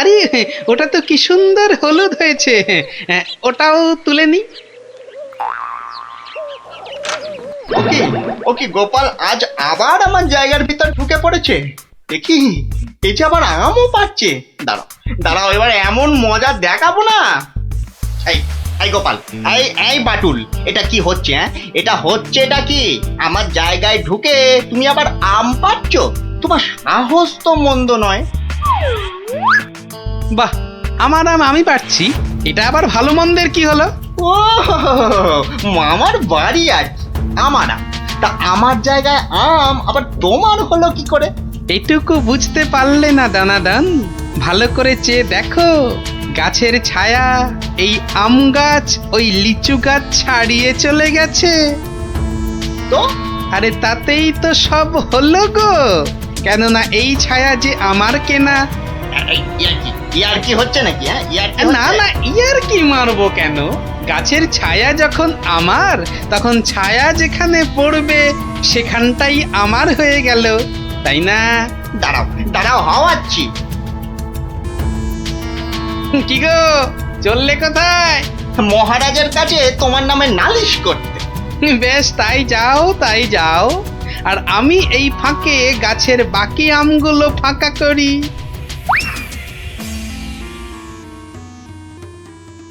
আরে ওটা তো কি সুন্দর হলুদ হয়েছে, ওটাও তুলে নি। ওকে ওকে গোপাল আজ আবার আমার জায়গার ভিতর ঢুকে পড়েছে। দেখি এই যে আবার আমও পাচ্ছে। দাঁড়াও দাঁড়াও, এবার এমন মজা দেখাবো না। এই এই গোপাল, এই বাটুল, এটা কি হচ্ছে? এটা হচ্ছে এটা কি? আমার জায়গায় ঢুকে তুমি আবার আম পাচ্ছ? তোমার সাহস তো মন্দ নয়। বাহ, আমার আম আমি পাচ্ছি, এটা আবার ভালো মন্দের কি হলো? ও আমার বাড়ি আর কি, আমার আম। তা আমার জায়গায় আম আবার তোমার হলো কি করে? এটুকু বুঝতে পারলে না দানাদান? ভালো করে চেয়ে দেখো, গাছের ছায়া এই আম গাছ ওই লিচু গাছ ছাড়িয়ে চলে গেছে। তো আরে তাতেই তো সব হলো গো, কেননা এই ছায়া যে আমার কেনা। ইয়ার কি হচ্ছে নাকি? না না, ইয়ার কি মারবো কেন? গাছের ছায়া যখন আমার, তখন ছায়া যেখানে পড়বে সেখানটাই আমার হয়ে গেল, তাই না? দাঁড়াও দাঁড়াও, হাওয়াচ্ছি। কি গো, চললে কোথায়? মহারাজের কাছে তোমার নামে নালিশ করতে। বেশ, তাই যাও তাই যাও, আর আমি এই ফাঁকে গাছের বাকি আমগুলো ফাঁকা করি।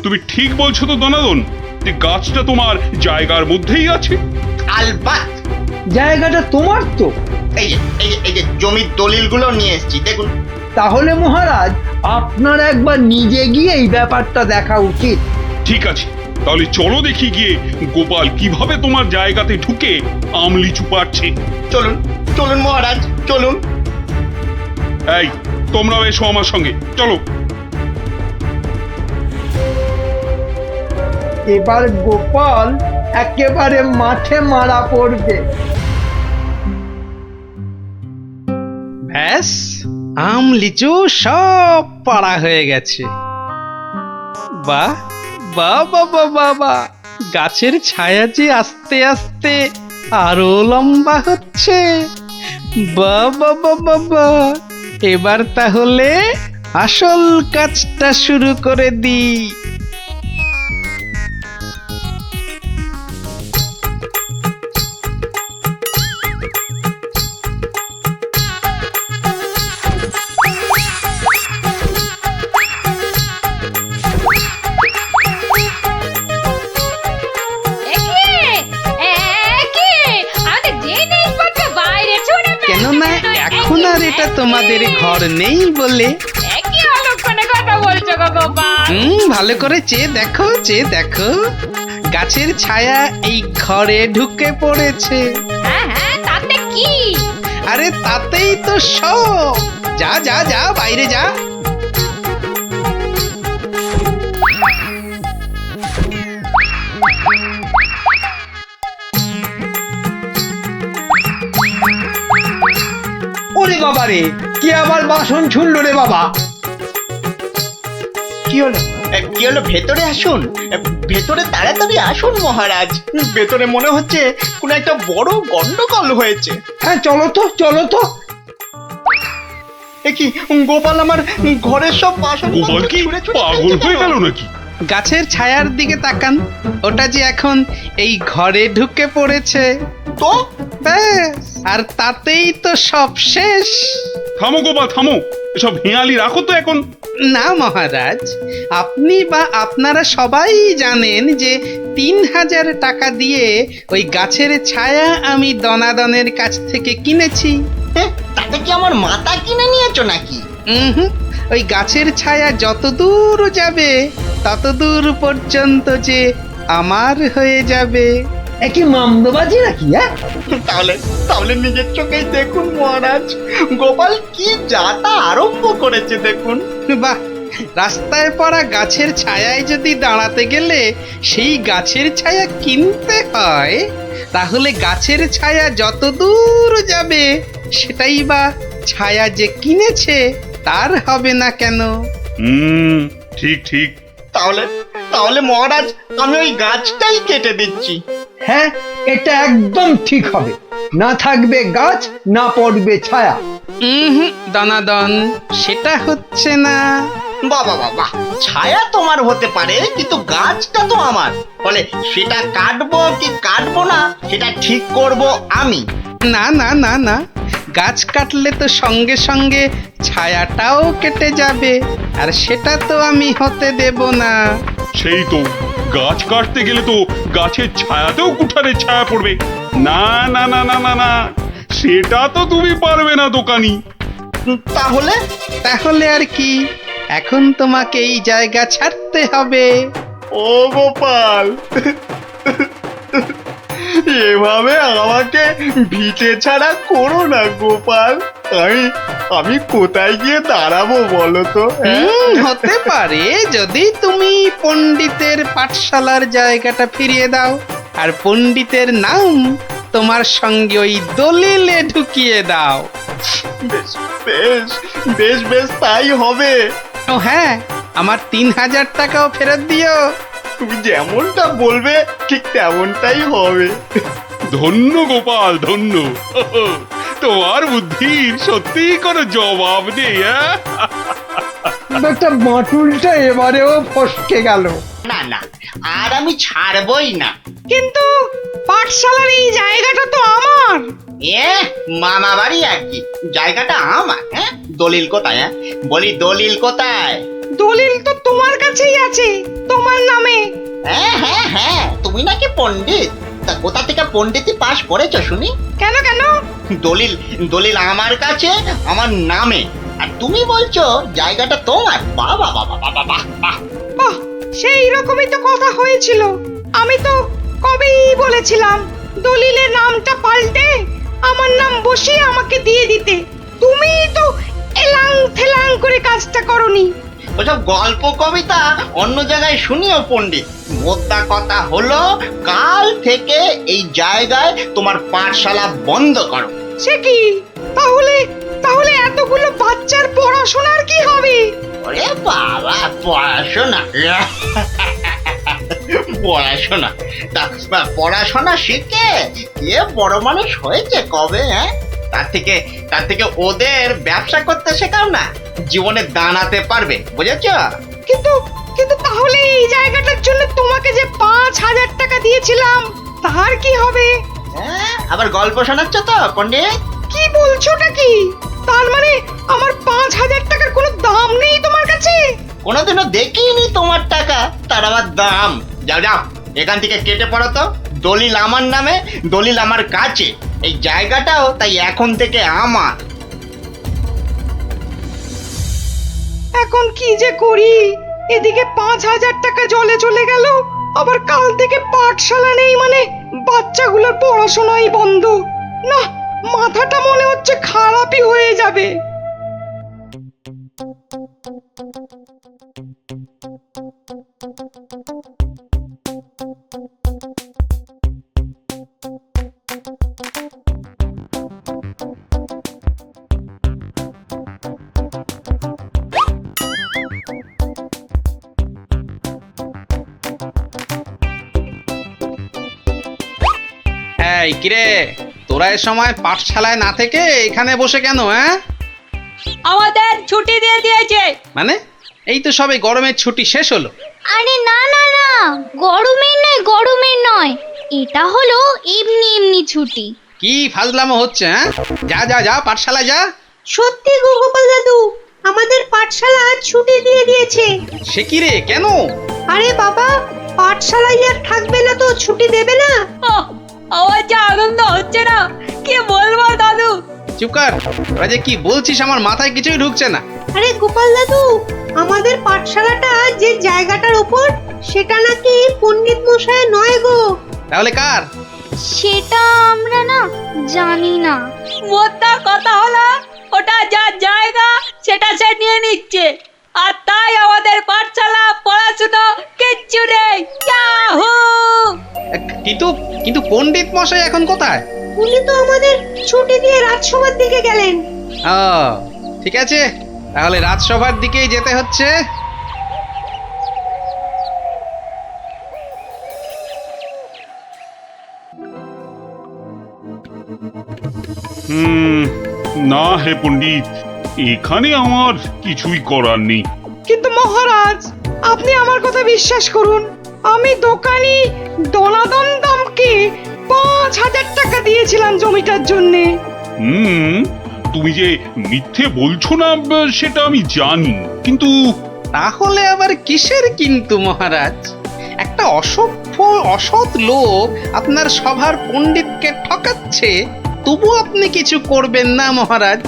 তুমি ঠিক বলছো তো দনাদন, যে গাছটা তোমার জায়গার মধ্যেই আছে? আলবাত। জায়গাটা তোমার তো। এই যে জমির দলিলগুলো নিয়ে এসেছি, দেখুন। তাহলে মহারাজ, আপনার একবার নিজে গিয়ে এই ব্যাপারটা দেখা উচিত। ঠিক আছে, তাহলে চলো দেখি গিয়ে গোপাল কিভাবে তোমার জায়গাতে ঢুকে আম লিচু পাচ্ছে। চলুন চলুন মহারাজ, চলুন। এই, তোমরাও এসো আমার সঙ্গে, চলো। এবার গোপাল একেবারে মাঠে মারা পড়বে। ব্যাস, আম লিচু সব পাড়া হয়ে গেছে। বাহ বাহ বাবা বাবা, গাছের ছায়া যে আস্তে আস্তে আরো লম্বা হচ্ছে। বাবা বাবা বাবা, এবার তাহলে আসল কাজটা শুরু করে দিই। কেননা এখন আর এটা তোমাদের ঘর নেই বলে। ভালো করে চেয়ে দেখো, চেয়ে দেখো, গাছের ছায়া এই ঘরে ঢুকে পড়েছে। আরে তাতেই তো সব। যা যা যা, বাইরে যা। ওরে বাবা রে, কি আবার বাসন ছুড়লো রে বাবা! কি হলো? কি হলো? ভেতরে আসুন, ভেতরে তাড়াতাড়ি আসুন মহারাজ। ভেতরে মনে হচ্ছে কোনো একটা বড় গন্ডগোল হয়েছে। হ্যাঁ, চলো তো চলো তো। এ কি, গোপাল আমার ঘরের সব বাসন গোপাল কি পাগল হয়ে গেল নাকি? গাছের ছায়ার দিকে তাকান, ওটা যে এখন এই ঘরে ঢুকে পড়েছে। তো ব্যাস, আর তাতেই তো সব শেষ। থামো গোপাল, থামো, এসব হেঁয়ালি রাখো তো এখন। না মহারাজ, আপনি বা আপনারা সবাই জানেন যে 3000 টাকা দিয়ে ওই গাছের ছায়া আমি দনাদনের কাছ থেকে কিনেছি। তাতে কি আমার মাথা কিনে নিয়েছো নাকি? হুম, ওই গাছের ছায়া যত দূর যাবে তত দূর পর্যন্ত যে আমার হয়ে যাবে। একই মামদোবাজি নাকি? হ্যাঁ, তাহলে তাহলে নিজের চোখেই দেখুন মহারাজ, গোপাল কি যাতা আরম্ভ করেছে দেখুন। বাহ, রাস্তায় পড়া গাছের ছায়ায় যদি দাঁড়াতে গেলে সেই গাছের ছায়া কিনতে হয়, তাহলে গাছের ছায়া যত দূর যাবে সেটাই বা ছায়া যে কিনেছে তার হবে না কেন? ঠিক ঠিক। তাহলে তাহলে মহারাজ, আমি ওই গাছটাই কেটে দিচ্ছি। হ্যাঁ, এটা একদম ঠিক হবে। না থাকবে গাছ, না পড়বে ছায়া। দানাদন, সেটা হচ্ছে না। বাবা বাবা, ছায়া তোমার হতে পারে কিন্তু গাছটা তো আমার। ফলে সেটা কাটবো কি কাটবো না সেটা ঠিক করব আমি। না না না না, গাছ কাটলে তো সঙ্গে সঙ্গে ছায়াটাও কেটে যাবে, আর সেটা তো আমি হতে দেব না। সেই তো, গাছ কাটতে গেলে তো গাছের ছায়াতেও কুঠারের ছায়া পড়বে। না না না না না না, সেটা তো তুমি পারবে না দোকানি। তাহলে তাহলে আর কি, এখন তোমাকে এই জায়গা ছাড়তে হবে। ও গোপাল, এভাবে আমাকে ভিটে ছাড়া করো না গোপাল। আমি কোথায় গিয়ে দাঁড়াবো বলো তো? হতে পারে যদি তুমি পণ্ডিতের পাঠশালার জায়গাটা ফিরিয়ে দাও, আর পণ্ডিতের নাম তোমার সঙ্গে ওই দলিলে ঢুকিয়ে দাও। বেশ বেশ বেশ বেশ তাই হবে। ও হ্যাঁ, আমার 3000 টাকাও ফেরত দিও। তুমি যেমনটা বলবে ঠিক তেমনটাই হবে। ধন্য গোপাল, ধন্য। তোমার বুদ্ধির সত্যি কোনো জবাব নেই। একটা বাঁটুলটা এবারেও ফসকে গেল। না না, আর আমি ছাড়বই না। কিন্তু পাঠশালার এই জায়গাটা তো আমার। এ মামা বাড়ি আর কি, জায়গাটা আমার। হ্যাঁ, দলিল কোথায়? হ্যাঁ বলি, দলিল কোথায়? দলিল তো তোমার কাছেই আছে, তোমার নামে। হ্যাঁ হ্যাঁ হ্যাঁ, তুমি নাকি পণ্ডিত? তা কোথা থেকে পণ্ডিতি পাশ করেছো শুনি? কেন কেন? দলিল দলিল আমার কাছে, আমার নামে, আর তুমি বলছো জায়গাটা তোমার। বাবা বাবা বাবা বাহ বাহ। বাহ, সেই রকমই তো কথা হয়েছিল। আমি তো কবেই বলেছিলাম দলিলের নামটা পাল্টে আমার নাম বসিয়ে আমাকে দিয়ে দিতে। তুমি তো এলাং থেলাং করে কাজটা করনি। ওসব গল্প কবিতা অন্য জায়গায় শুনিও পণ্ডিত। মোদ্দা কথা হলো, কাল থেকে এই জায়গায় তোমার পাঠশালা বন্ধ করো। সে কি? তাহলে তাহলে এতগুলো বাচ্চার পড়াশোনার কি হবে? ওরে বাবা, পড়াশোনা পড়াশোনা তা পড়াশোনা শিখে কে বড় মানুষ হয়েছে কবে? হ্যাঁ, তার থেকে ওদের ব্যবসা করতে শেখাও না, জীবনে দাঁড়াতে পারবে, বুঝেছো? কিন্তু কিন্তু তাহলে এই জায়গাটার জন্য তোমাকে যে 5000 টাকা দিয়েছিলাম তার কি হবে? হ্যাঁ, আবার গল্প শোনাচ্ছ তো পণ্ডিত? কি বলছোটা কি? তার মানে আমার 5000 টাকার কোনো দাম নেই তোমার কাছে? কোনোদিনও দেখিনি তোমার টাকা, তার আবার দাম। যাও যাও, এখান থেকে কেটে পড়ো তো। দলিল আমার নামে, দলিল আমার কাছে, এই জায়গাটাও তাই এখন থেকে আমার। এখন কি যে করি? এদিকে 5000 টাকা জলে চলে গেল, আবার কাল থেকে পাঠশালা নেই, মানে বাচ্চাগুলোর পড়াশোনাই বন্ধ। না, মাথাটা মনে হচ্ছে খারাপই হয়ে যাবে। এই কিরে, তোরা এ সময় পাঠশালায় না থেকে এখানে বসে কেন? হ্যাঁ, আমাদের ছুটি দিয়ে দিয়েছে। মানে এই তো সবে গরমের ছুটি শেষ হলো। আরে না না না, গরমের নয়, এটা হলো এমনি এমনি ছুটি। কি ফাজলামো হচ্ছে? হ্যাঁ, যা যা যা, পাঠশালায় যা। সত্যি গো গোপাল দাদু, আমাদের পাঠশালা আজ ছুটি দিয়ে দিয়েছে। সে কি রে, কেন? আরে বাবা, পাঠশালায় আর থাকবে না তো ছুটি দেবে না? আমার যে আনন্দ হচ্ছে না, কি বলবো দাদু। চুপ কর, তোরা যে কি বলছিস আমার মাথায় কিছুই ঢুকছে না। আরে গোপাল দাদু, আমাদের পাঠশালাটা যে জায়গাটার উপর, সেটা নাকি পণ্ডিত মশাই নয় গো। তাহলে কার? সেটা আমরা না জানি না। মোদ্দা কথা হলো, ওটা যার জায়গা সেটা সে নিয়ে নিচ্ছে, আর তাই আমাদের পাঠশালা পড়াশুনো কিচ্ছু নেই। ইয়াহু! কিন্তু কিন্তু পণ্ডিত মশাই এখন কোথায়? উনি তো আমাদের ছুটি দিয়ে রাজসভার দিকে গেলেন। ও ঠিক আছে, তাহলে রাজসভার দিকেই যেতে হচ্ছে। হুম, না হে পণ্ডিত, এখানে আমার কিছুই করার নেই। কিন্তু মহারাজ, আপনি আমার কথা বিশ্বাস করুন, আমি দোকানি দনাদন দামকে 5,000 টাকা দিয়েছিলাম জমিটার জন্যে। হুম, তুমি যে মিথ্যে বলছো না সেটা আমি জানি, কিন্তু তাহলে আবার কিসের কিন্তু মহারাজ? একটা অসভ্য অসৎ লোক আপনার সভার পণ্ডিতকে ঠকাচ্ছে, তবু আপনি কিছু করবেন না মহারাজ?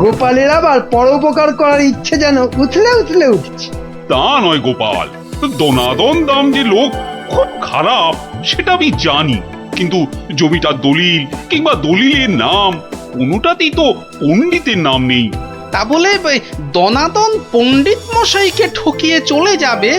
গোপালের আবার পরোপকার করার ইচ্ছে যেন উথলে উথলে উঠছে। তা নয় গোপাল, দনাদন দাম যে লোক খুব খারাপ সেটা আমি জানি, কিন্তু জমিটার দলিল কিংবা দলিলের নাম কোনোটাতেই তো পণ্ডিতের নাম নেই। তা বলে দনাদন পণ্ডিত মশাইকে ঠকিয়ে চলে যাবে?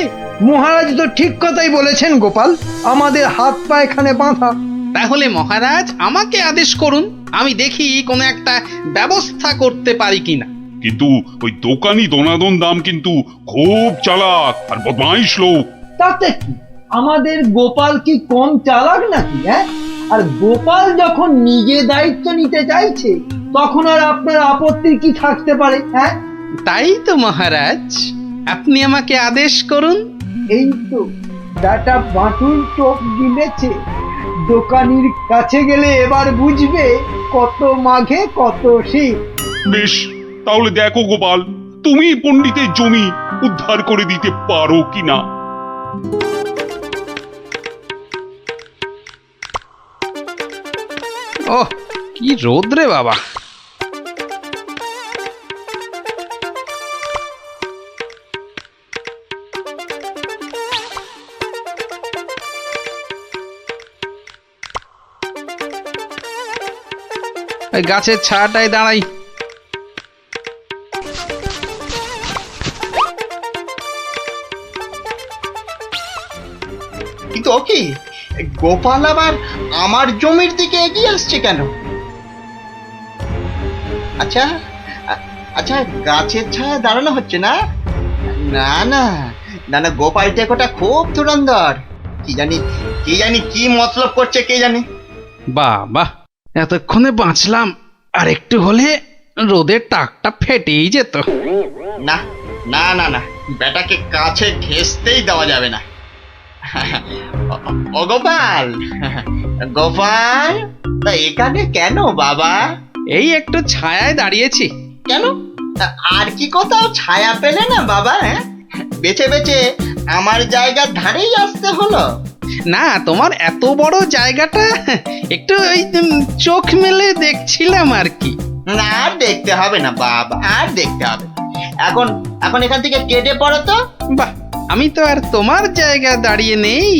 মহারাজ তো ঠিক কথাই বলেছেন গোপাল, আমাদের হাত পা এখানে বাঁধা। তাহলে মহারাজ আমাকে আদেশ করুন, আমি দেখি কোনো একটা ব্যবস্থা করতে পারি কিনা। কিন্তু ওই দোকানি দনাদন দাম কিন্তু খুব চালাক আর বদমাইশ লোক। তাতে কি, আমাদের গোপাল কি কম চালাক নাকি? হ্যাঁ, আর গোপাল যখন নিজে দায়িত্ব নিতে চাইছে তখন আর আপনার আপত্তির কি থাকতে পারে? হ্যাঁ, তাই তো মহারাজ, আপনি আমাকে আদেশ করুন। এই তো ডাটা বাটুল চোখ গিলেছে, দোকানির কাছে গেলে এবার বুঝবে কত মাঘে কত শীত। বেশ, তাহলে দেখো গোপাল, তুমি পণ্ডিতের জমি উদ্ধার করে দিতে পারো কিনা। ওহ, কি রোদ রে বাবা! এই গাছের ছায়াটায় দাঁড়াই। কিন্তু ও কি, গোপাল আবার আমার জমির দিকে এগিয়ে আসছে কেন? আচ্ছা, আচ্ছা, গাছের ছায়া দাঁড়ানো হচ্ছে না? না না না না, গোপাল টেকোটা খুব ধুরন্ধর। কি জানি কি মতলব করছে কে জানি। বাহ বাহ, এতক্ষণে বাঁচলাম, আর একটু হলে রোদের টাকটা ফেটেই যেত। না না না না, বেটাকে কাছে ঘেঁষতেই দেওয়া যাবে না। ও গোপাল, গোপাল, তা এখানে কেন বাবা? এই একটু ছায়ায় দাঁড়িয়েছি। কেন, আর কি কোথাও ছায়া পেলে না বাবা? হ্যাঁ, বেছে বেছে আমার জায়গার ধারেই আসতে হলো। না, তোমার এত বড় জায়গাটা একটু ওই চোখ মেলে দেখছিলাম আর কি। না, আর দেখতে হবে না বাবা, আর দেখতে হবে না। এখন এখন এখান থেকে কেটে পড়ো তো। বাহ, আমি তো আর তোমার জায়গায় দাঁড়িয়ে নেই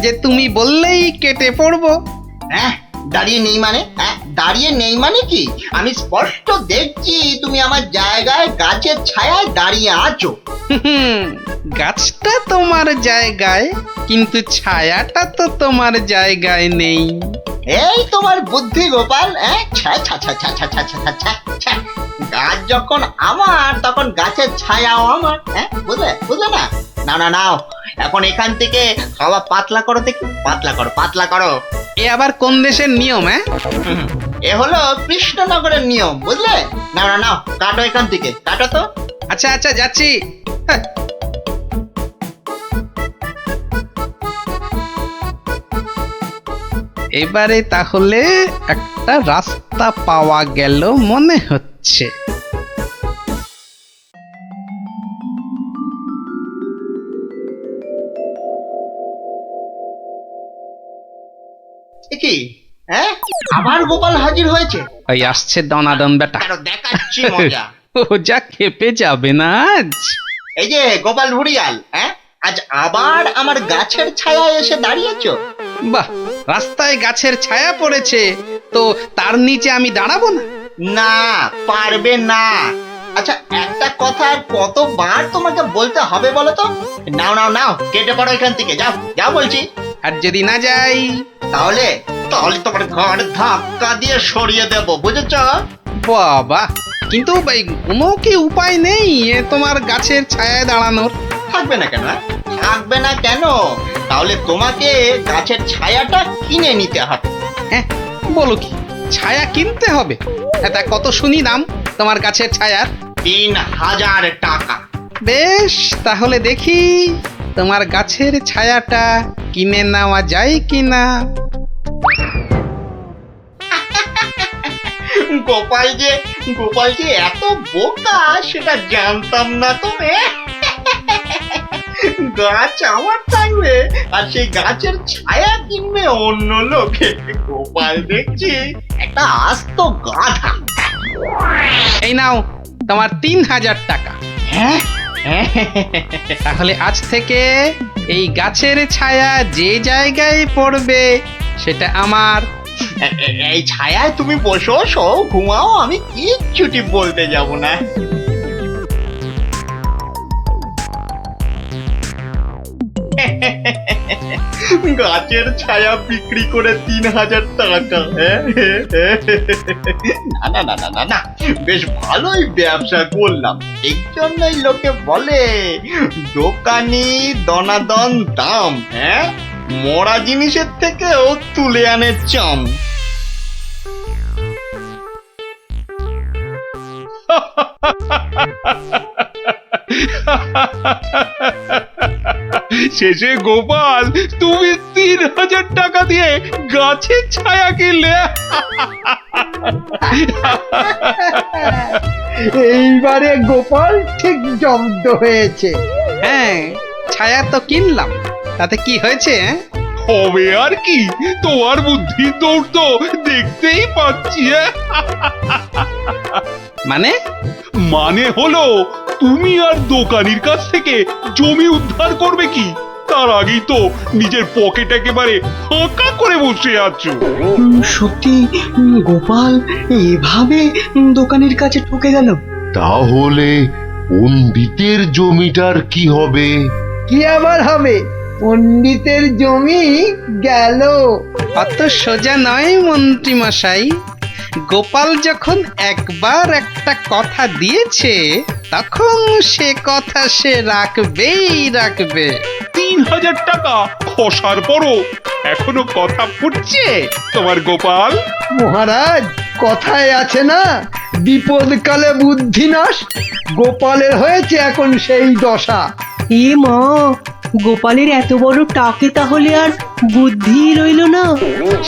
যে তুমি বললেই কেটে পড়বো। হ্যাঁ, দাঁড়িয়ে নেই মানে? হ্যাঁ, দাঁড়িয়ে নেই মানে কি? আমি স্পষ্ট দেখছি তুমি আমার জায়গায় গাছের ছায়ায় দাঁড়িয়ে আছো। হুম, গাছটা তোমার জায়গায়, কিন্তু ছায়াটা তো তোমার জায়গায় নেই। এই তোমার বুদ্ধি গোপাল। হ্যাঁ, ছ্যা ছ্যা ছ্যা ছ্যা ছ্যা ছ্যা ছ্যা ছ্যা ছ্যা। গাছ যখন আমার তখন গাছের ছায়াও আমার। হ্যাঁ, বুঝলে বুঝলে না? না না, নাও এখন এখান থেকে হাওয়া পাতলা করো দেখি, পাতলা করো, পাতলা করো। এ আবার কোন দেশের নিয়ম? হ্যাঁ, এ হলো কৃষ্ণনগরের নিয়ম, বুঝলে? না না, নাও কাটো এখান থেকে, কাটো তো। আচ্ছা আচ্ছা, যাচ্ছি। হ্যাঁ। এবারে তাহলে একটা রাস্তা পাওয়া গেল মনে হচ্ছে। এ কি? হ্যাঁ, আবার গোপাল হাজির হয়েছে। ওই আসছে দনাদন বেটা। আরো দেখাচ্ছি মজা। ও যা খেপে যাবে না আজ। এই যে গোপাল ভুড়িয়াল, হ্যাঁ, আজ আবার আমার গাছের ছায়ায় এসে দাঁড়িয়েছো। বাহ, রাস্তায় গাছের ছায়া পড়েছে, তো তার নিচে আমি দাঁড়াবো না? না, পারবে না। আচ্ছা, একটা কথা আর কতবার তোমাকে বলতে হবে বলো তো? নাও নাও নাও, কেটে পড়ো এখান থেকে, যাও যাও বলছি। আর যদি না যাই? তাহলে তাহলে তোমার ঘর ধাক্কা দিয়ে সরিয়ে দেবো, বুঝেছ? বাবা, কিন্তু ভাই কোনো কি উপায় নেই এ তোমার গাছের ছায়ায় দাঁড়ানোর? থাকবে না কেন? থাকবে না কেন? তাহলে তোমাকে গাছের ছায়াটা কিনে নিতে হবে। হ্যাঁ, বলো কি? ছায়া কিনতে হবে। তা কত শুনি দাম তোমার গাছের ছায়ার? 3000 টাকা। বেশ, তাহলে দেখি তোমার গাছের ছায়াটা কিনে নেওয়া যায় কিনা। গোপাল যে এত বোকা সেটা জানতাম না তো। গাছ আমার থাকবে আর সেই গাছের ছায়া কিনবে অন্য লোকে। গোপাল দেখছি একটা আস্ত গাধা। এই নাও তোমার 3000 টাকা। হ্যাঁ, তাহলে আজ থেকে এই গাছের ছায়া যে জায়গায় পড়বে সেটা আমার। এই ছায়ায় তুমি বসো, ঘুমাও, আমি কিচ্ছুটি বলতে যাব না। গাছের ছায়া বিক্রি করে 3000 টাকা। না না না না না, বেশ ভালোই ব্যবসা করলাম। এই জন্যই লোকে বলে দোকানি দনাদন দাম। হ্যাঁ, মরা জিনিসের থেকেও তুলে আনে চাম। শেষে গোপাল তুমি 3000 টাকা দিয়ে গাছের ছায়া কিনলে। এইবারে গোপাল ঠিক জব্দ হয়েছে। হ্যাঁ, ছায়া তো কিনলাম, তাতে কি হয়েছে? হবে আর কি, তোমার বুদ্ধির দৌড় তো দেখতেই পাচ্ছি। মানে হলো তুমি আর দোকানির কাছ থেকে জমি উদ্ধার করবে কি, তার আগেই তো নিজের পকেট একেবারে ফাঁকা করে বসে আছো। সত্যি গোপাল এভাবে দোকানের কাছে ঠকে গেল? তাহলে পণ্ডিতের জমিটার কি হবে? কি আবার হবে? পণ্ডিতের জমি গেল। অত সোজা নয় মন্ত্রী মশাই। গোপাল যখন একবার একটা কথা দিয়েছে তখন সে কথা সে রাখবে। 3000 টাকা খসার পরও এখনো কথা ফুটছে তোমার গোপাল। মহারাজ, কথায় আছে না, বিপদকালে বুদ্ধি নাশ। গোপালের হয়েছে এখন সেই দশা। এ মা, গোপালের এত বড় টাকে তাহলে আর বুদ্ধি রইল না।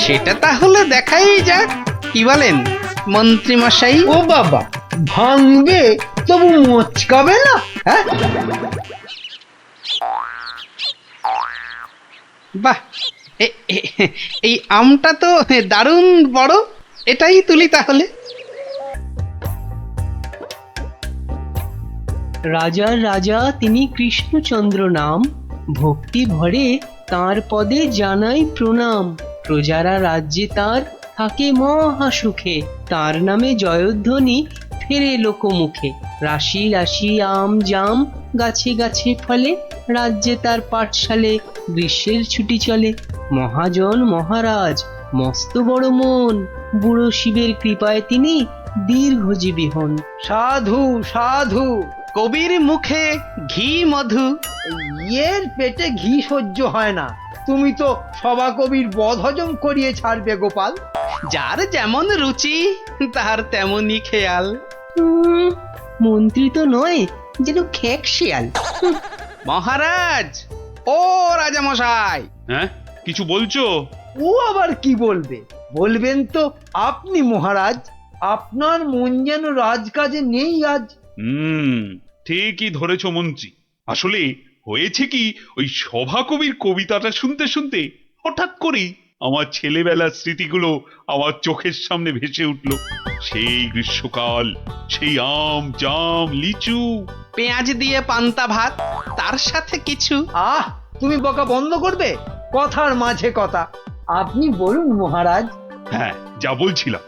সেটা তাহলে দেখাই যাক, কি বলেন মন্ত্রী মশাই? ও বাবা, ভাঙবে তবু মচকাবে না? হ্যাঁ, বাহ, এই আমটা তো দারুণ বড়, এটাই তুলি তাহলে। রাজার রাজা তিনি কৃষ্ণচন্দ্র নাম, ভক্তি ভরে তাঁর পদে জানাই প্রণাম। প্রজারা রাজ্যে তার থাকে মহা সুখে, তার নামে জয়ধ্বনি ফেরে লোকমুখে। রাশি রাশি আম জাম গাছে গাছে ফলে, রাজ্যে তার পাঠশালে গ্রীষ্মের ছুটি চলে। মহাজন মহারাজ মস্ত বড় মন, বুড়ো শিবের কৃপায় তিনি দীর্ঘজীবী হন। সাধু সাধু। কবির মুখে ঘি মধু। এর পেটে ঘি সহ্য হয় না। তুমি তো সভা কবির বদ হজম করিয়ে ছাড়বে গোপাল। যার যেমন রুচি তার তেমনই খেয়াল। মন্ত্রী তো নয়, যেন খেক শিয়াল। মহারাজ, ও রাজা মশাই। হ্যাঁ, কিছু বলছো? ও আবার কি বলবে? বলবেন তো আপনি মহারাজ। আপনার মন যেন রাজকাজে নেই আজ। ঠিকই ধরেছ মন্ত্রী। আসলে হয়েছে কি, ওই সভাকবির কবিতাটা শুনতে শুনতে হঠাৎ করেই আমার ছেলেবেলার স্মৃতিগুলো আমার চোখের সামনে ভেসে উঠল। সেই গ্রীষ্মকাল, সেই আম জাম লিচু, পেঁয়াজ দিয়ে পান্তা ভাত, তার সাথে কিছু। আহ, তুমি বকা বন্ধ করবে? কথার মাঝে কথা। আপনি বলুন মহারাজ। হ্যাঁ, যা বলছিলাম,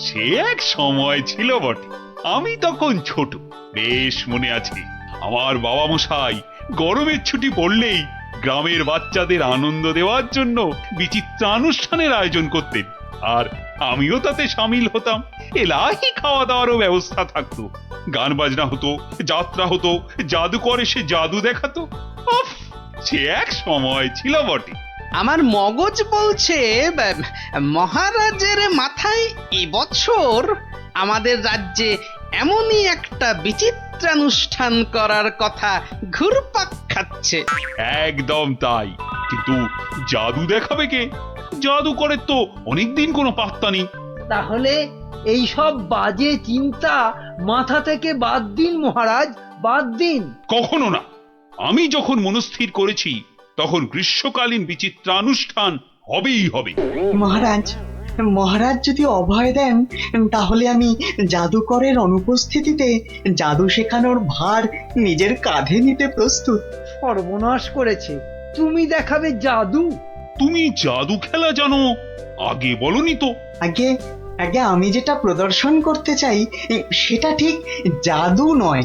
সে এক সময় ছিল বটে। আমি তখন ছোট, বেশ মনে আছে। আমার বাবা মশাই গরমের ছুটি পড়লেই গ্রামের বাচ্চাদের আনন্দ দেওয়ার জন্য বিচিত্র অনুষ্ঠানের আয়োজন করতেন, আর আমিও তাতে সামিল হতাম। এলাহি খাওয়া দাওয়ারও ব্যবস্থা থাকতো, গান বাজনা হতো, যাত্রা হতো, জাদুকর এসে জাদু দেখাতো। সে এক সময় ছিল বটে। আমার মগজ বলছে মহারাজের মাথায় এবছর আমাদের রাজ্যে এমনই একটা বিচিত্রানুষ্ঠান করার কথা ঘুরপাক খাচ্ছে। একদম তাই, কিন্তু জাদু দেখাবে কে? জাদুকরের তো অনেকদিন কোনো পাত্তা নেই। তাহলে এই সব বাজে চিন্তা মাথা থেকে বাদ দিন মহারাজ, বাদ দিন। কখনো না। আমি যখন মনস্থির করেছি তখন গ্রীষ্মকালীন বিচিত্রানুষ্ঠান হবেই হবে। মহারাজ, মহারাজ যদি অভয় দেন তাহলে আমি জাদুকরের অনুপস্থিতিতে জাদু শেখানোর ভার নিজের কাঁধে নিতে প্রস্তুত। সর্বনাশ করেছে, তুমি দেখাবে জাদু? তুমি জাদু খেলা জানো? আগে বলনি তো। আগে আগে আমি যেটা প্রদর্শন করতে চাই সেটা ঠিক জাদু নয়,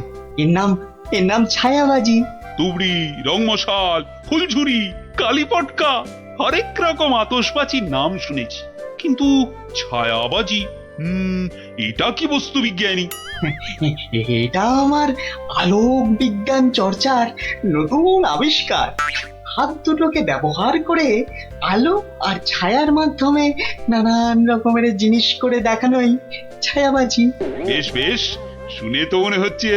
এর নাম ছায়াবাজি। তুবড়ি, রংমশাল, ফুলঝুরি, কালীপটকা, হরেক রকম আতশবাজির নাম শুনেছি, কিন্তু ছায়াবাজি এটা কি বস্তু বিজ্ঞানী? এটা আমার আলোক বিজ্ঞান চর্চার নতুন আবিষ্কার। হাত দুটোকে ব্যবহার করে আলো আর ছায়ার মাধ্যমে নানান রকমের জিনিস করে দেখানোই ছায়াবাজি। বেশ বেশ, শুনে তো মনে হচ্ছে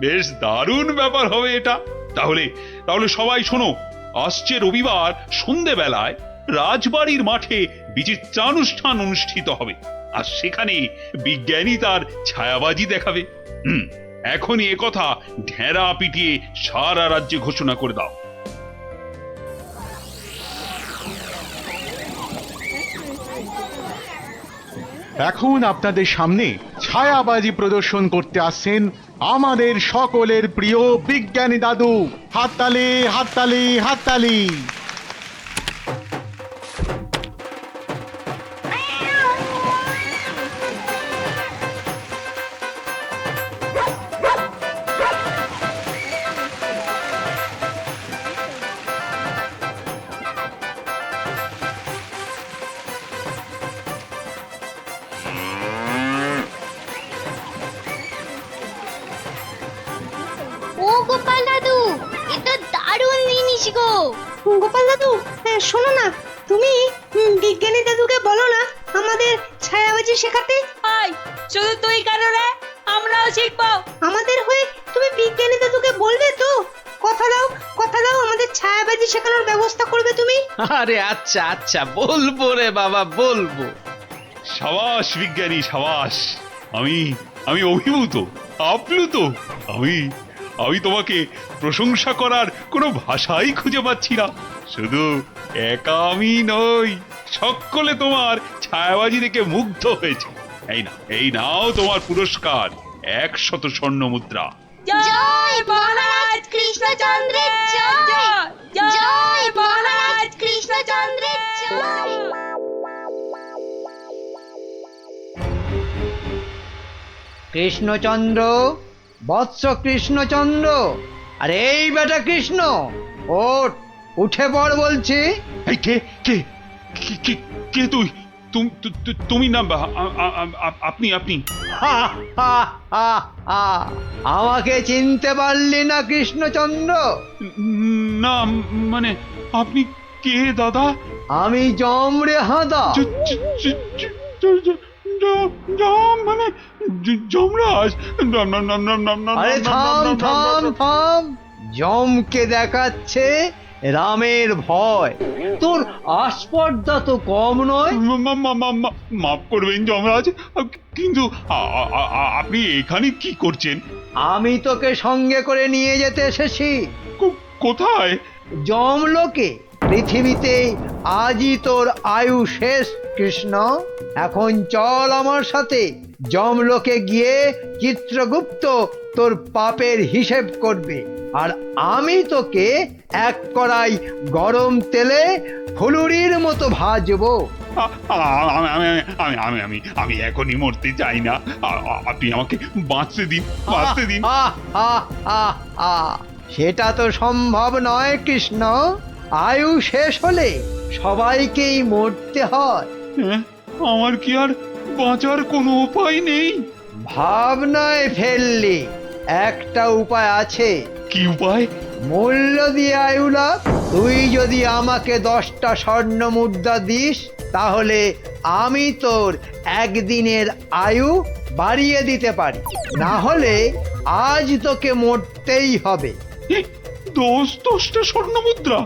বেশ দারুণ ব্যাপার হবে এটা। তাহলে তাহলে সবাই শোনো, আসছে রবিবার সন্ধেবেলায় রাজবাড়ির মাঠে বিচিত্রানুষ্ঠান অনুষ্ঠিত হবে, আর সেখানে বিজ্ঞানী তার ছায়াবাজি দেখাবে। এখনই একথা ঢেরা পিটিয়ে সারা রাজ্যে ঘোষণা করে দাও। এখন আপনাদের সামনে ছায়াবাজি প্রদর্শন করতে আসছেন আমাদের সকলের প্রিয় বিজ্ঞানী দাদু। হাততালি, হাততালি, হাততালি। ও গোপাল দাদু, এটা দারুণ জিনিস গো। গোপাল দাদু, শোনো না, তুমি বিজ্ঞানী দাদুকে বলো না আমাদের ছায়াবাজি শেখাতে। আয়, শুধু তুই কেন রে? আমরাও শিখবো। আমাদের হয়ে তুমি বিজ্ঞানী দাদুকে বলবে তো? কথা দাও, কথা দাও, আমাদের ছায়াবাজি শেখানোর ব্যবস্থা করবে তুমি। আরে আচ্ছা আচ্ছা, বলবো রে বাবা, বলবো। সাবাস বিজ্ঞানী, সাবাস। আমি আমি অভিভূত, আপ্লুত। আমি আমি তোমাকে প্রশংসা করার কোনো ভাষাই খুঁজে পাচ্ছি না। শুধু একা আমি নই, সকলে তোমার ছায়াবাজি দেখে মুগ্ধ হয়েছে। এই নাও তোমার পুরস্কার, 100 স্বর্ণ মুদ্রা। জয় মহারাজ কৃষ্ণচন্দ্রের জয়, জয় মহারাজ কৃষ্ণচন্দ্রের জয়। কৃষ্ণচন্দ্র, বৎস কৃষ্ণচন্দ্র, আরে এই বেটা কৃষ্ণ, ওঠ, উঠে পড় বলছি। এই কে কে কে কে তুই? তুমি না আপনি? হা, হা, হা, হা। আমাকে চিনতে পারলি না কৃষ্ণচন্দ্র? না, মানে আপনি কে দাদা? আমি জম রে হাঁদা। মানে যমরাজ? আরে থাম থাম থাম, জমকে দেখাচ্ছে রামের ভয়। তোর আস্পর্ধা তো কম নয়। মাফ করবেন যমরাজ, কিন্তু আপনি এখানে কি করছেন? আমি তোকে সঙ্গে করে নিয়ে যেতে এসেছি। কোথায়? যমলোকে। পৃথিবীতে আজই তোর আয়ু শেষ কৃষ্ণ। এখন চল আমার সাথে, যমলোকে গিয়ে চিত্রগুপ্ত তোর পাপের হিসেব করবে, আর আমি তোকে এক কড়াই গরম তেলে ফুলুরির মতো ভাজবো। আমি এখনই মরতে চাই না, আপনি আমাকে বাঁচতে দিন, বাঁচতে দিন। সেটা তো সম্ভব নয় কৃষ্ণ। আয়ু শেষ হলে সবাইকেই মরতে হয়। আমার কি আর বাঁচার কোনো উপায় নেই? ভাবনায় ফেললি, একটা উপায় আছে। কি উপায়? মূল্য দিয়ে আয়ু লাভ। তুই যদি আমাকে 10টা স্বর্ণ মুদ্রা দিস তাহলে আমি তোর একদিনের আয়ু বাড়িয়ে দিতে পারি, না হলে আজ তোকে মরতেই হবে। 10টা স্বর্ণ মুদ্রা,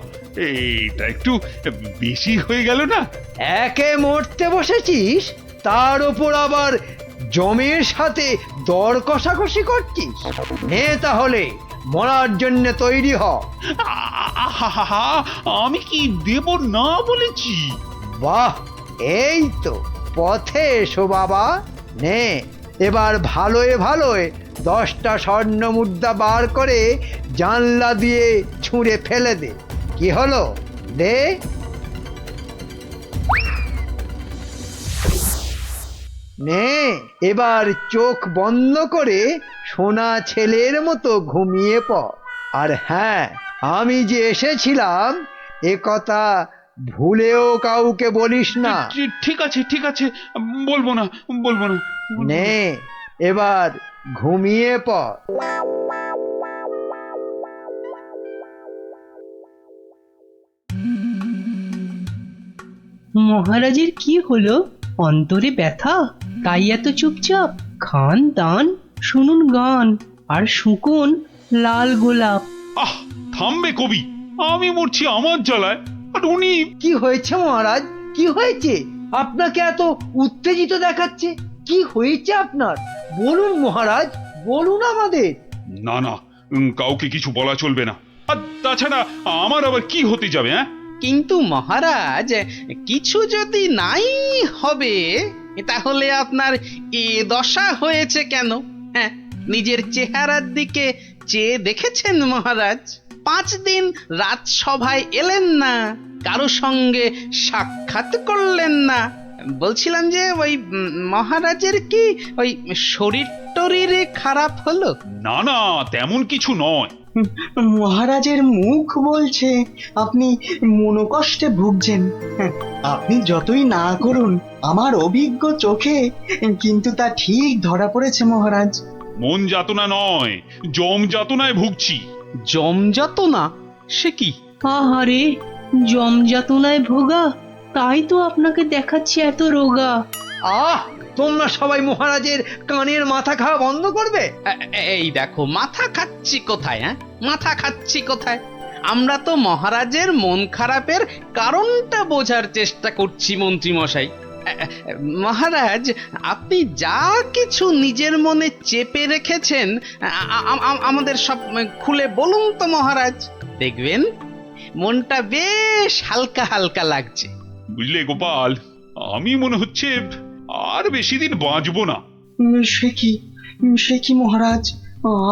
এটা একটু বেশি হয়ে গেল না? একে মরতে বসেছিস, তার উপর আবার জমির সাথে দর কষাকষি করছিস। নে তাহলে মরার জন্য তৈরি হ। আহা, আমি কি দেব না বলেছি? বাহ, এই তো পথে এসো বাবা। নে এবার ভালোয় ভালোয় 10টা স্বর্ণ মুদ্রা বার করে জানলা দিয়ে ছুঁড়ে ফেলে দে। কি হলো, দে। নে এবার চোখ বন্ধ করে সোনা ছেলের মতো ঘুমিয়ে পড়। আর হ্যাঁ, আমি যে এসেছিলাম এ কথা ভুলেও কাউকে বলিস না। ঠিক আছে, বলবো না। নে এবার ঘুমিয়ে পড়। মহারাজের কি হলো? অন্তরে ব্যথা, তাই এত চুপচাপ? খান দান, শুনুন গান, আর শুকুন লাল গোলাপ। আহ, থামবে কবি, আমি মরছি আমার জ্বালায়, আর উনি। কি হয়েছে মহারাজ, কি হয়েছে? আপনাকে এত উত্তেজিত দেখাচ্ছে, কি হয়েছে আপনার? বলুন মহারাজ, বলুন আমাদের। না, কাউকে কিছু বলা চলবে না। আর তাছাড়া আমার আবার কি হতে যাবে? হ্যাঁ, কিন্তু মহারাজ, কিছু যদি নাই হবে তাহলে আপনার এ দশা হয়েছে কেন? হ্যাঁ, নিজের চেহারার দিকে চেয়ে দেখেছেন মহারাজ? 5 দিন রাজসভায় এলেন না, কারো সঙ্গে সাক্ষাৎ করলেন না। বলছিলাম যে ওই মহারাজের কি ওই শরীর টরীরে খারাপ হলো? না, তেমন কিছু নয়। মহারাজের মুখ বলছে আপনি মনোকষ্টে ভুগছেন। আপনি যতই না করুন, আমার অভিজ্ঞ চোখে কিন্তু তা ঠিক ধরা পড়েছে মহারাজ। মন যাতনা নয়, জম যাতনায় ভুগছি। জমযাতনা? সে কি? আহারে, জমযাতনায় ভোগা, তাই তো আপনাকে দেখাচ্ছে এত রোগা। আহ, তোমরা সবাই মহারাজের কানের মাথা খাওয়া বন্ধ করবে। এই দেখো, মাথা খাচ্ছি কোথায়? হ্যাঁ, মাথা খাচ্ছি কোথায়? আমরা তো মহারাজের মন খারাপের কারণটা বোঝার চেষ্টা করছি মন্ত্রী মশাই। মহারাজ, আপনি যা কিছু নিজের মনে চেপে রেখেছেন আমাদের সব খুলে বলুন তো মহারাজ। দেখবেন মনটা বেশ হালকা হালকা লাগছে। বুঝলে গোপাল, আমি মনে হচ্ছে আর বেশি দিন বাঁচবো না। সে কি মহারাজ,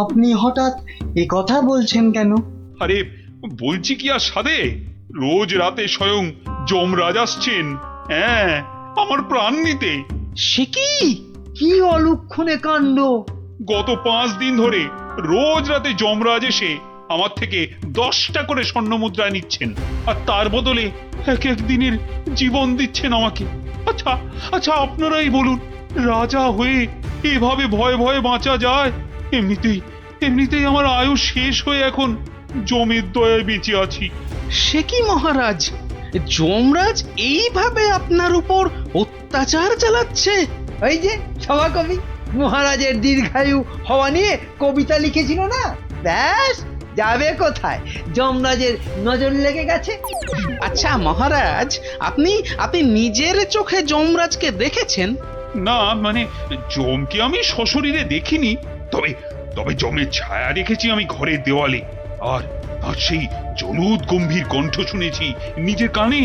আপনি হঠাৎ এ কথা বলছেন কেন? আরে বলছি কি আর সাধে, রোজ রাতে স্বয়ং যমরাজ আসছেন, হ্যাঁ, আমার প্রাণ নিতে। সে কি? কি অলক্ষণে কাণ্ড! গত 5 দিন ধরে রোজ রাতে যমরাজ এসে আমার থেকে 10টা করে স্বর্ণ মুদ্রা নিচ্ছেন, আর তার বদলে এক এক দিনের জীবন দিচ্ছেন আমাকে। আচ্ছা, আপনারাই বলুন, রাজা হয়ে এভাবে ভয়ে ভয়ে বাঁচা যায়? এমনিতেই আমার আয়ু শেষ হয়ে এখন জমের দয়ায় বেঁচে আছি। সে কি মহারাজ, যমরাজ এইভাবে আপনার উপর অত্যাচার চালাচ্ছে? ওই যে সভাকবি মহারাজের দীর্ঘায়ু হওয়া নিয়ে কবিতা লিখেছিল না, ব্যাস যাবে কোথায়, যমরাজের নজর লেগে গেছে। আচ্ছা মহারাজ, আপনি নিজের চোখে যমরাজকে দেখেছেন? না, মানে যমকে আমি সশরীরে দেখিনি, তবে যমের ছায়া দেখেছি আমি ঘরের দেওয়ালে, আর সেই জলুদ গম্ভীর কণ্ঠ শুনেছি নিজের কানে।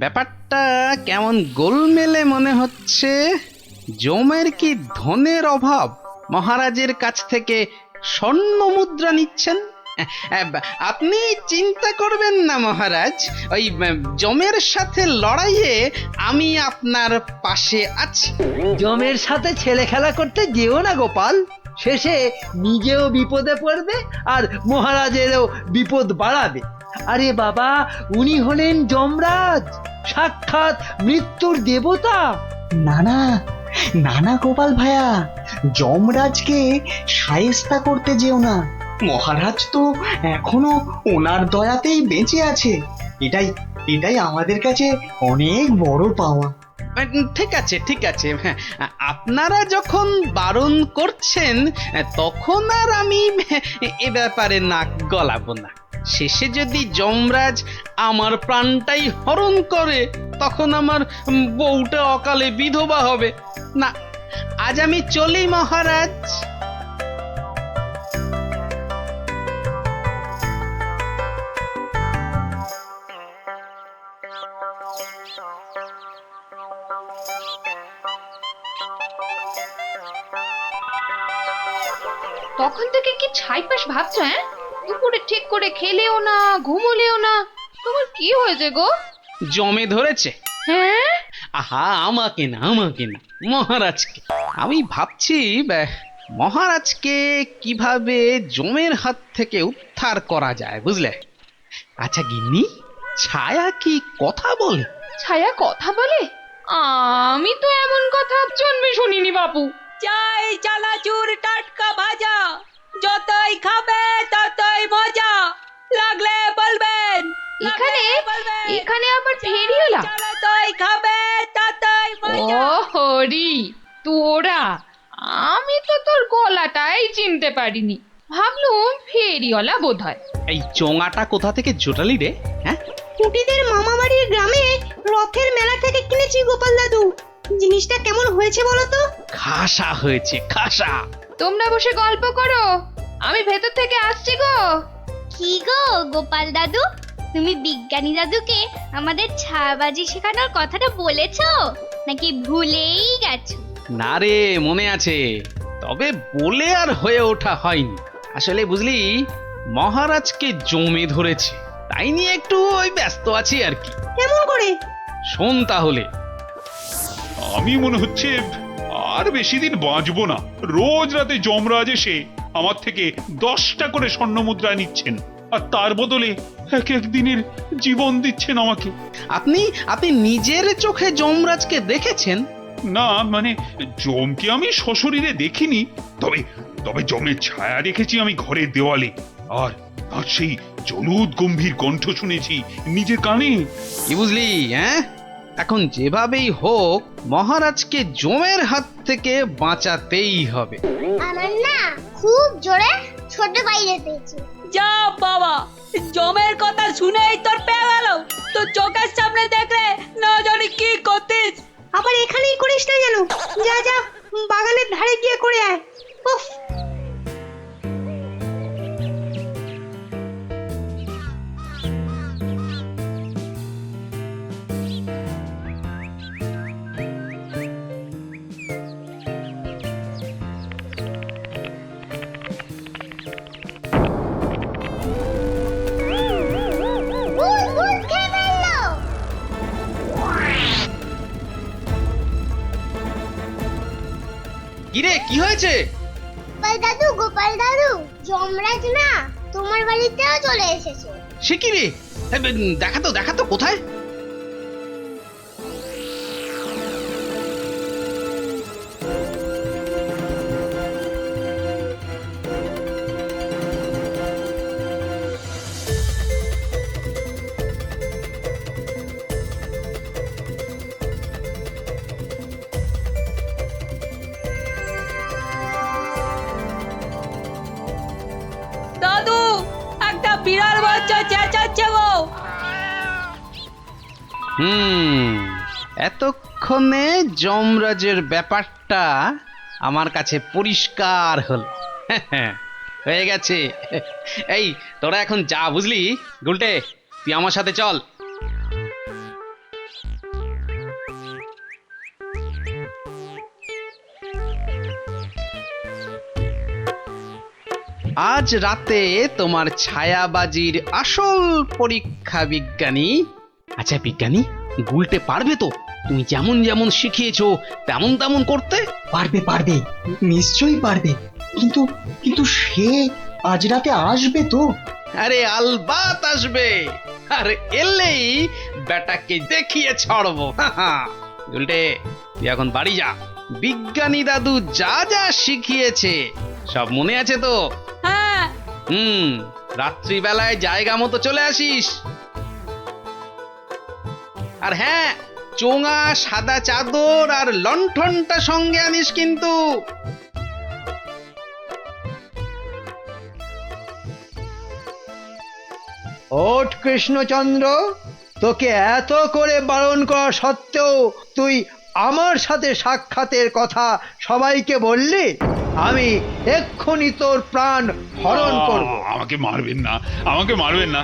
ব্যাপারটা কেমন গোলমেলে মনে হচ্ছে। যমের কি ধনের অভাব মহারাজের কাছ থেকে স্বর্ণ মুদ্রা নিচ্ছেন? আপনি চিন্তা করবেন না মহারাজ, ওই যমের সাথে লড়াইয়ে আমি আপনার পাশে আছি। যমের সাথে ছেলে খেলা করতে যেও না গোপাল, শেষে নিজেও বিপদে পড়বে আর মহারাজেরও বিপদ বাড়াবে। আরে বাবা, উনি হলেন যমরাজ, সাক্ষাৎ মৃত্যুর দেবতা। না গোপাল ভাইয়া, যমরাজকে শায়েস্তা করতে যেও না, মহারাজ তো এখনো ওনার দয়াতেই বেঁচে আছে। এটাই এটাই আমাদের কাছে অনেক বড় পাওয়া। ঠিক আছে ঠিক আছে, হ্যাঁ, আপনারা যখন বারণ করছেন তখন আর আমি এ ব্যাপারে নাক গলাবো না। শেষে যদি যমরাজ আমার প্রাণটাই হরণ করে তখন আমার বউটা অকালে বিধবা হবে না। আজ আমি চলি মহারাজ। তখন থেকে কি ছাইপাশ ভাবছো? হ্যাঁ, দুপুরে ঠিক করে খেলেও না, ঘুমোলেও না, তোমার কি হয়েছে গো? জমে ধরেছে। হ্যাঁ, আহা, আমাকে না মহারাজকে। আমি ভাবছি মহারাজকে কিভাবে জমের হাত থেকে উদ্ধার করা যায়, বুঝলে? আচ্ছা গিন্নি, ছায়া কি কথা বলে? ছায়া কথা বলে? আমি তো এমন কথা জন্মে শুনিনি বাপু। চাই চানাচুর টাটকা ভাজা, যতই খাবে ততই মজা, লাগলে বলবেন। এখানে আবার ফেরিওলা? যতই খাবে ততই মজা। ও হরি তোরা, আমি তো তোর গলাটাই চিনতে পারিনি, ভাবলুম ফেরিওয়ালা বোধ হয়। এই চোঙাটা কোথা থেকে জোটালি রে? হ্যাঁ, কুটিদের মামা বাড়ির গ্রামে রথের মেলা থেকে কিনেছি গোপাল দাদু। জিনিসটা কেমন হয়েছে বলো তো? খাসা হয়েছে, খাসা। তোমরা বসে গল্প করো, আমি ভেতর থেকে আসছি গো। কি গো গোপাল দাদু, তুমি বিজ্ঞানী দাদুকে আমাদের ছায়াবাজি শেখানোর কথাটা বলেছো নাকি ভুলেই গেছো? না রে, মনে আছে, তবে বলে আর হয়ে ওঠা হয়নি। আসলে বুঝলি, মহারাজকে জমে ধরেছে, তাই নিয়ে একটু ওই ব্যস্ত আছি আর কি। কেমন করে? শোন তাহলে। আমি মনে হচ্ছে আর বেশি দিন বাঁচবো না। রোজ রাতে যমরাজ এসে আমার থেকে 10টা করে স্বর্ণ মুদ্রা নিচ্ছেন, আর তার বদলে এক এক দিনের জীবন দিচ্ছেন আমাকে। আপনি নিজের চোখে যমরাজকে দেখেছেন? না, মানে যমকে আমি সশরীরে দেখিনি, তবে তবে যমের ছায়া দেখেছি আমি ঘরের দেওয়ালে, আর আর সেই জলুদ গম্ভীর কণ্ঠ শুনেছি নিজের কানে। কি বুঝলি? হ্যাঁ, এখন যেভাবেই হোক মহারাজকে জমের হাত থেকে বাঁচাতেই হবে। আমার না খুব জোরে ছোট বাইরে পেয়েছে। যা বাবা, জমের কথা শুনেই তোর পেয়ে গেল। তো চোখের সামনে দেখলে না জানি কি করতিস। আবার এখানেই করিস না যেন। যা যা, বাগানের ধারে গিয়ে করে আয়। উফ, কিরে, কি হয়েছে? গোপাল দাদু, যমরাজ না তোমার বাড়িতেও চলে এসেছে। সে কি রে? দেখা তো কোথায়? দাদু, একটা বিড়াল বাচ্চা চেঁচাচ্ছে গো। এতক্ষণে যমরাজের ব্যাপারটা আমার কাছে পরিষ্কার হলো। হয়ে গেছে। এই তোরা এখন যা, বুঝলি? গুলটে, তুই আমার সাথে চল। আজ রাতে তোমার ছায়াবাজির আসল পরীক্ষা বিজ্ঞানী। আচ্ছা বিজ্ঞানী, গুলটে পারবে তো তুমি যেমন যেমন শিখিয়েছো তেমন তেমন করতে? পারবে পারবে, নিশ্চয়ই পারবে। কিন্তু কিন্তু সে আজ রাতে আসবে তো? আরে আলবাত আসবে, আর এলেই বেটাকে দেখিয়ে ছাড়বো। গুলটে, তুই এখন বাড়ি যা। বিজ্ঞানী দাদু যা যা শিখিয়েছে সব মনে আছে তো? হ্যাঁ, রাত্রিবেলায় জায়গা মতো চলে আসিস। আর হ্যাঁ, চোঙা, সাদা চাদর আর লণ্ঠনটা সঙ্গে আনিস কিন্তু। ওঠ কৃষ্ণচন্দ্র, তোকে এত করে বারণ করা সত্ত্বেও তুই আমার সাথে সাক্ষাতের কথা সবাইকে বললি। আমি এক্ষুনি তোর প্রাণ হরণ করব। আমাকে মারবেন না, আমাকে মারবেন না।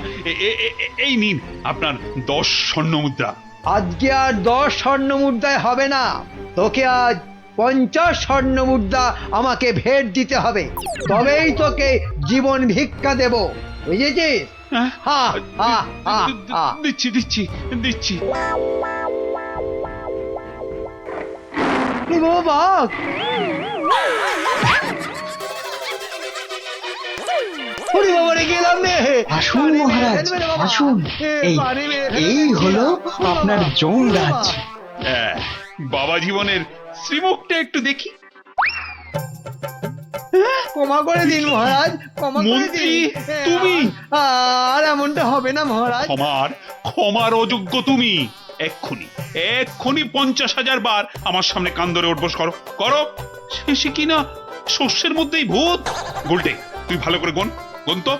এই নিন আপনার 10 স্বর্ণ মুদ্রা। আজকে আর 10 স্বর্ণ মুদ্রায় হবে না, তোকে আজ 50 স্বর্ণ মুদ্রা আমাকে ভেট দিতে হবে, তবেই তোকে জীবন ভিক্ষা দেব, বুঝেছিস? হা হা হা হা। দিচ্ছি দিচ্ছি দিচ্ছি। ও বাঘ! ওরে বাবা রে, গেলাম রে। আসুন মহারাজ, আসুন। এই হলো আপনার যমরাজ। বাবা জীবনের শ্রীমুখটা একটু দেখি। ক্ষমা করে দিন মহারাজ, ক্ষমা করে মন্ত্রী, দিন। তুমি? আর এমনটা হবে না মহারাজ। ক্ষমার অযোগ্য তুমি। এক্ষুনি 50,000 বার আমার সামনে কান ধরে উঠবোস করো করো। শেষে কিনা শস্যের মধ্যেই ভূত। গোলটে, তুই ভালো করে গুন তো,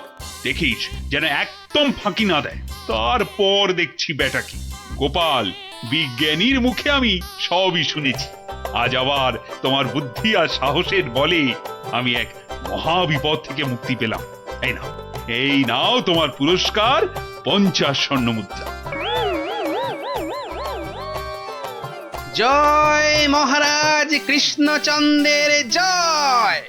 দেখিস যেন একদম ফাঁকি না দেয়। তারপর দেখছি বেটা কি। গোপাল, বিজ্ঞানীর মুখে আমি সবই শুনেছি। আজ আবার তোমার বুদ্ধি আর সাহসের বলে আমি এক মহাবিপদ থেকে মুক্তি পেলাম। এই নাও তোমার পুরস্কার, 50 স্বর্ণ মুদ্রা। জয় মহারাজ কৃষ্ণচন্দ্রের জয়।